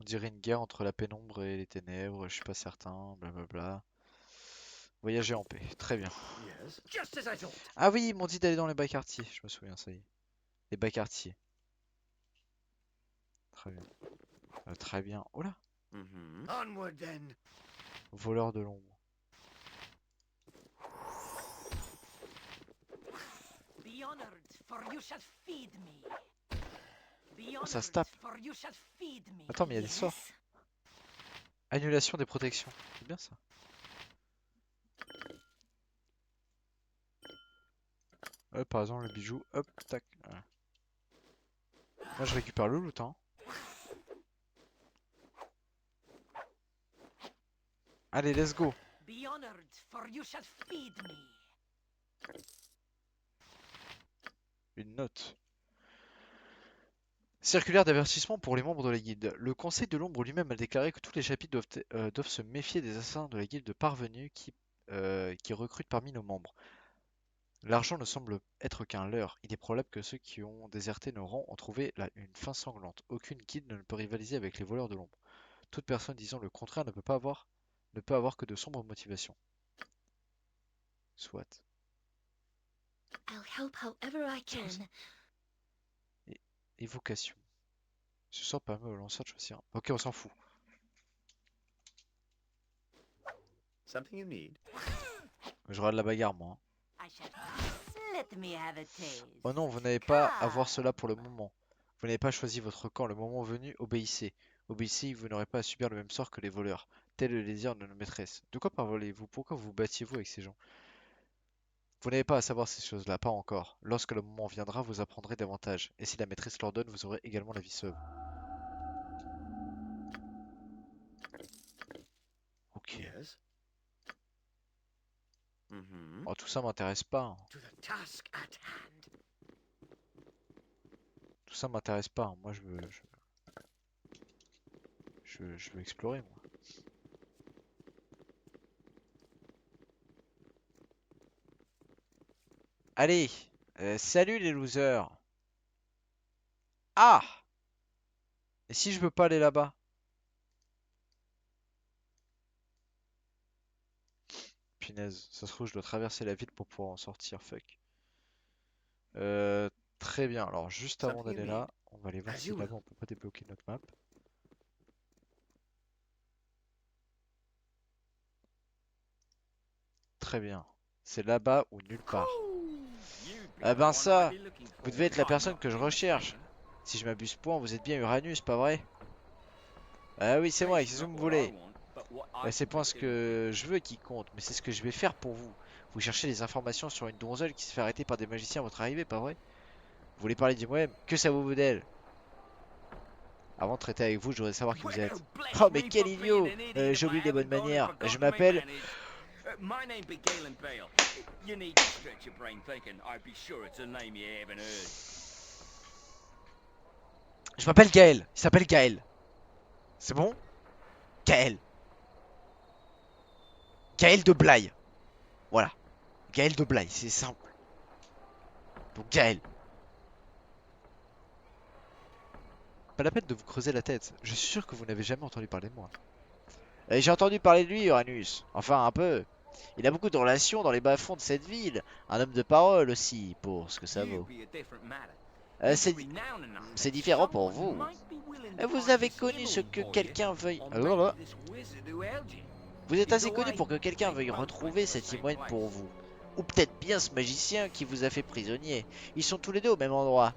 On dirait une guerre entre la pénombre et les ténèbres, je suis pas certain, blablabla. Voyager en paix, très bien. Yes. Just as I thought. Ah oui, ils m'ont dit d'aller dans les bas quartiers, je me souviens, ça y est. Les bas quartiers. Très bien. Très bien. Oh là, Mm-hmm. Onward then. voleur de l'ombre. Be honored, for you shall feed me. Be Oh, ça se honored, tape. for you shall feed me. Attends, mais il y a des sorts. Annulation des protections. C'est bien ça. Ouais, par exemple, le bijou, hop, tac. Voilà. Moi, je récupère le loot, hein. Allez, let's go. Be honored, for you shall feed me. Une note. Circulaire d'avertissement pour les membres de la guilde. Le Conseil de l'Ombre lui-même a déclaré que tous les chapitres doivent se méfier des assassins de la guilde parvenus qui recrutent parmi nos membres. L'argent ne semble être qu'un leurre. Il est probable que ceux qui ont déserté nos rangs ont trouvé là une fin sanglante. Aucune guilde ne peut rivaliser avec les voleurs de l'ombre. Toute personne disant le contraire ne peut avoir que de sombres motivations. Soit. I'll help however I can. Évocation. Ce sort permet au lanceur de choisir. Ok, on s'en fout. Something you need. Je regarde la bagarre, moi. Hein. I shall let me have a taste. Oh non, vous n'avez pas à voir cela pour le moment. Vous n'avez pas choisi votre camp. Le moment venu, obéissez. Obéissez, vous n'aurez pas à subir le même sort que les voleurs. Tel est le désir de nos maîtresses. De quoi parlez-vous? Pourquoi vous battiez-vous avec ces gens? Vous n'avez pas à savoir ces choses-là, pas encore. Lorsque le moment viendra, vous apprendrez davantage. Et si la maîtresse l'ordonne, vous aurez également la vie sauve. Ok. Ok. Yes. Mm-hmm. Oh, tout ça m'intéresse pas, hein. To the task at hand. Tout ça m'intéresse pas, hein. Moi, je veux explorer, moi. Allez, salut les losers. Ah! Et si je veux pas aller là-bas? Punaise, ça se trouve, je dois traverser la ville pour pouvoir en sortir, fuck. Très bien, alors juste avant Something you d'aller need. là, on va aller voir As si you là-bas will. on peut pas débloquer notre map. Très bien, c'est là-bas ou nulle part. Ah ben ça, vous devez être la personne que je recherche. Si je m'abuse point, vous êtes bien Uranus, pas vrai? Ah oui, c'est moi, qu'est-ce que vous me voulez? C'est pas ce que je veux qui compte, mais c'est ce que je vais faire pour vous. Vous cherchez des informations sur une donzelle qui se fait arrêter par des magiciens à votre arrivée, pas vrai? Vous voulez parler d'Imoem? Que ça vous vaut d'elle? Avant de traiter avec vous, je voudrais savoir qui vous êtes. Oh, mais quel idiot! J'ai oublié les bonnes manières. Je m'appelle... My name be Galen Bale. You need to stretch your brain thinking. I'd be sure it's a name you haven't heard. Je m'appelle Gaël. Il s'appelle Gaël. C'est bon? Gaël. Gaël de Blaye. Voilà. Gaël de Blaye, c'est simple. Donc Gaël. Pas la peine de vous creuser la tête. Je suis sûr que vous n'avez jamais entendu parler de moi. Et j'ai entendu parler de lui, Uranus. Enfin, un peu. Il a beaucoup de relations dans les bas-fonds de cette ville. Un homme de parole aussi, pour ce que ça vaut. C'est différent pour vous. Vous avez connu ce que quelqu'un veuille... Vous êtes assez connu pour que quelqu'un veuille retrouver cet Imoine pour vous. Ou peut-être bien ce magicien qui vous a fait prisonnier. Ils sont tous les deux au même endroit.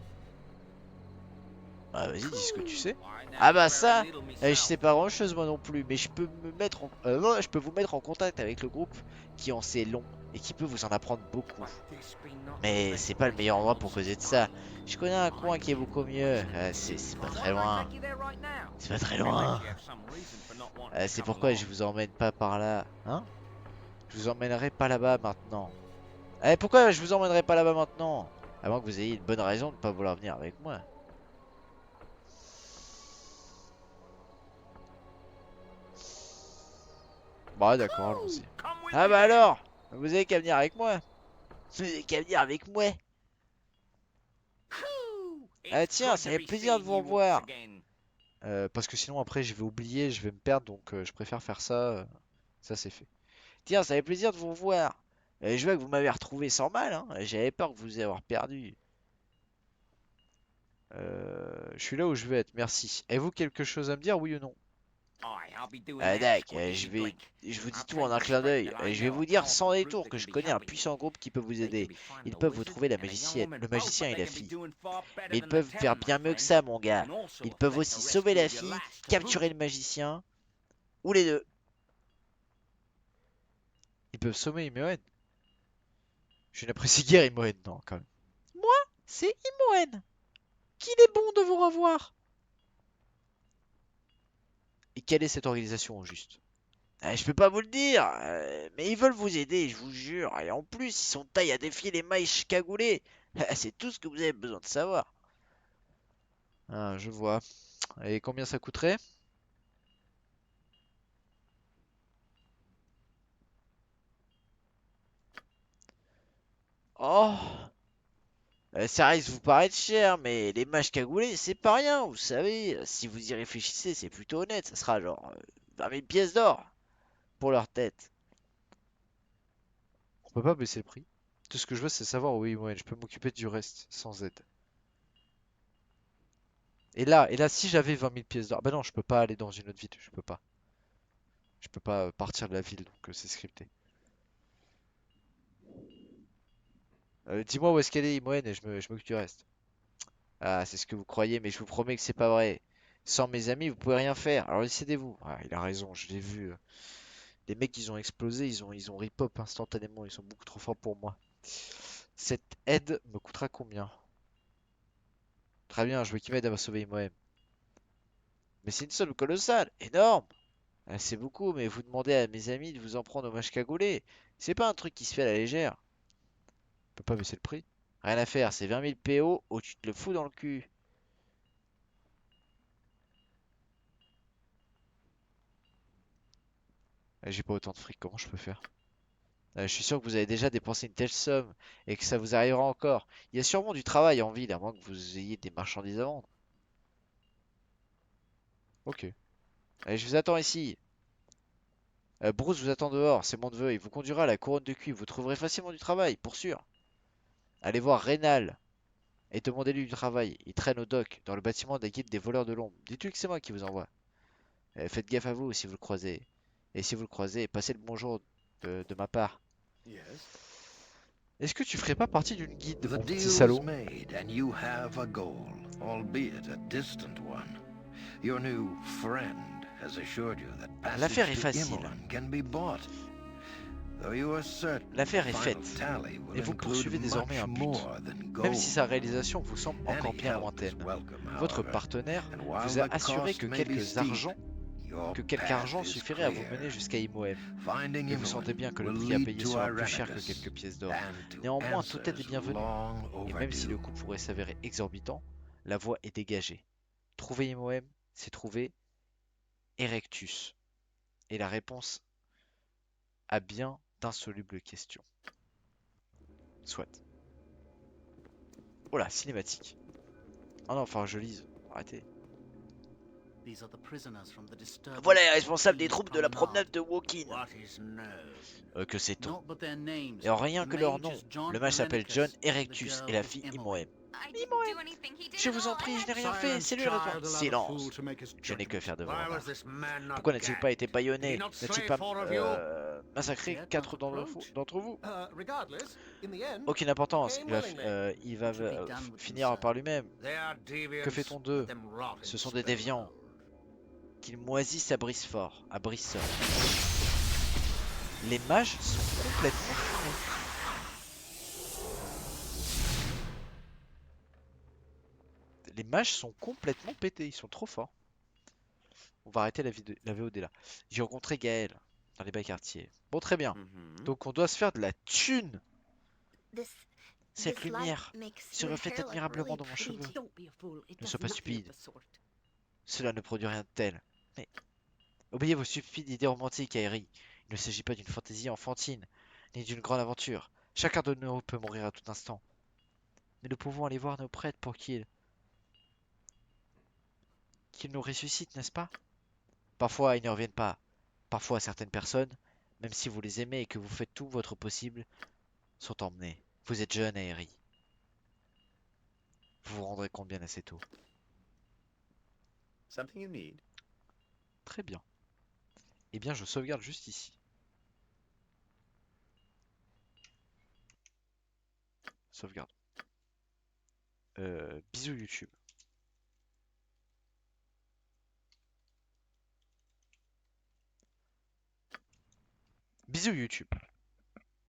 Ah, vas-y, dis ce que tu sais. Ah bah ça, je sais pas grand chose moi non plus, mais je peux je peux vous mettre en contact avec le groupe qui en sait long et qui peut vous en apprendre beaucoup. Mais c'est pas le meilleur endroit pour causer de ça. Je connais un coin qui est beaucoup mieux. C'est pas très loin. C'est pas très loin. C'est pourquoi je vous emmène pas par là. Hein? Je vous emmènerai pas là-bas maintenant. Pourquoi je vous emmènerai pas là-bas maintenant? À moins que vous ayez une bonne raison de pas vouloir venir avec moi. Bah d'accord, allons-y. Ah bah alors, vous avez qu'à venir avec moi. Vous avez qu'à venir avec moi. Ah tiens, ça fait plaisir de vous revoir. Parce que sinon après je vais oublier, je vais me perdre, donc je préfère faire ça. Ça c'est fait. Tiens, ça fait plaisir de vous revoir. Je vois que vous m'avez retrouvé sans mal, hein. J'avais peur que vous ayez avoir perdu. Je suis là où je veux être, merci. Avez-vous quelque chose à me dire, oui ou non? Je vous dis tout en un clin d'œil. Je vais vous dire sans détour que je connais un puissant groupe qui peut vous aider. Ils peuvent vous trouver la magicienne, le magicien et la fille. Mais ils peuvent faire bien mieux que ça, mon gars. Ils peuvent aussi sauver la fille, capturer le magicien, ou les deux. Ils peuvent sauver Imoen. Je n'apprécie guère Imoen, non, quand même. Moi, c'est Imoen. Qu'il est bon de vous revoir. Et quelle est cette organisation au juste? Je peux pas vous le dire, mais ils veulent vous aider, je vous jure. Et en plus, ils sont taille à défier les mailles cagoulés. C'est tout ce que vous avez besoin de savoir. Ah, je vois. Et combien ça coûterait? Oh, ça risque de vous paraître cher, mais les mages cagoulés, c'est pas rien, vous savez. Si vous y réfléchissez, c'est plutôt honnête. Ça sera genre 20 000 pièces d'or pour leur tête. On peut pas baisser le prix. Tout ce que je veux, c'est savoir où est Imoen. Je peux m'occuper du reste, sans aide. Et là, si j'avais 20 000 pièces d'or, bah non, je peux pas aller dans une autre ville, je peux pas. Je peux pas partir de la ville, donc c'est scripté. Dis-moi où est-ce qu'elle est, Imoen, et je m'occupe du reste. Ah, c'est ce que vous croyez, mais je vous promets que c'est pas vrai. Sans mes amis, vous pouvez rien faire. Alors décidez-vous. Ah, il a raison, je l'ai vu. Les mecs, ils ont explosé, ils ont rip-hop instantanément, ils sont beaucoup trop forts pour moi. Cette aide me coûtera combien? Très bien, je veux qu'il m'aide à sauver Imoen. Mais c'est une somme colossale, énorme. C'est beaucoup, mais vous demandez à mes amis de vous en prendre au match cagoulé. C'est pas un truc qui se fait à la légère. On peut pas baisser le prix. Rien à faire, c'est 20 000 PO, ou tu te le fous dans le cul. J'ai pas autant de fric, comment je peux faire? Je suis sûr que vous avez déjà dépensé une telle somme et que ça vous arrivera encore. Il y a sûrement du travail en ville, à moins que vous ayez des marchandises à vendre. Ok. Allez, je vous attends ici. Bruce vous attend dehors, c'est mon neveu. Il vous conduira à la couronne de cuivre. Vous trouverez facilement du travail, pour sûr. Allez voir Rénal et demandez-lui du travail. Il traîne au dock, dans le bâtiment des guildes des voleurs de l'ombre. Dites-lui que c'est moi qui vous envoie. Faites gaffe à vous si vous le croisez. Et si vous le croisez, passez le bonjour de ma part. Est-ce que tu ferais pas partie d'une guilde, The mon petit deal is salaud? made, and you have a goal, albeit a distant one. Your new friend has assured you that L'affaire passage est to facile. Imolan can be bought. Though you are certain L'affaire the est final faite. tally will Et vous include poursuivez désormais much un but. more than Même si gold. sa réalisation vous semble encore Any bien help is lointaine. welcome, Votre however, partenaire and while vous a the assuré cost que may be steep, your quelque path argent is suffirait à vous clear. mener jusqu'à Imoem. Finding Et vous sentez bien Imolan que le will prix à lead payer to sera plus cher que Irenicus, quelques pièces d'or. and to Néanmoins, toute aide est answers bienvenue. long Et même si le overdue. coût pourrait s'avérer exorbitant, la voie est dégagée. Trouver Imoem, c'est trouver Erectus. Et la réponse à bien d'insolubles questions. Soit. Oh là, cinématique. Oh non, enfin, je lise. Arrêtez. Voilà les responsables des troupes de la promenade de Wokin. What is known? Que sait-on? Not but their names. Et en rien The que leur mage nom. is John Le mage s'appelle John Irenicus, and the Erectus girl et la is fille Imoen. Imoem. I didn't do anything. He did Je it vous en all. prie, I je n'ai had rien fait, c'est lui le responsable. Silence! Je n'ai que faire de vos Why was remarques. this man not Pourquoi n'a-t-il pas été gagged? bâillonné? Did he not N'a-t-il slay pas 4 of you? massacré 4 d'entre vous? Regardless, in the end, Aucune importance, came willingly. il va What should be done with them, finir sir? par lui-même. They are deviants. Que fait-on d'eux? Let them rot in Ce sont des Spellhold. déviants. Qu'ils moisissent à Brisfort, à Brissor. Les mages sont complètement fumés. Les mages sont complètement pétés, ils sont trop forts. On va arrêter la VOD là. J'ai rencontré Gaël dans les bas quartiers. Bon, très bien. Mhm. Donc on doit se faire de la thune. This Cette this light lumière makes se your reflète hair look admirablement really dans mon pretty cheveu. too. Don't be a fool. It Ne does sois pas nothing of stupide. the sort. Cela ne produit rien de tel. Mais oubliez vos stupides idées romantiques, Aerie. Il ne s'agit pas d'une fantaisie enfantine, ni d'une grande aventure. Chacun de nous peut mourir à tout instant. Mais nous pouvons aller voir nos prêtres pour qu'ils nous ressuscitent, n'est-ce pas? Parfois, ils ne reviennent pas. Parfois, certaines personnes, même si vous les aimez et que vous faites tout votre possible, sont emmenées. Vous êtes jeune, Aerie. Vous vous rendrez compte bien assez tôt. Something you need? Très bien. Eh bien, je sauvegarde juste ici. Sauvegarde. Bisous YouTube. Bisous YouTube.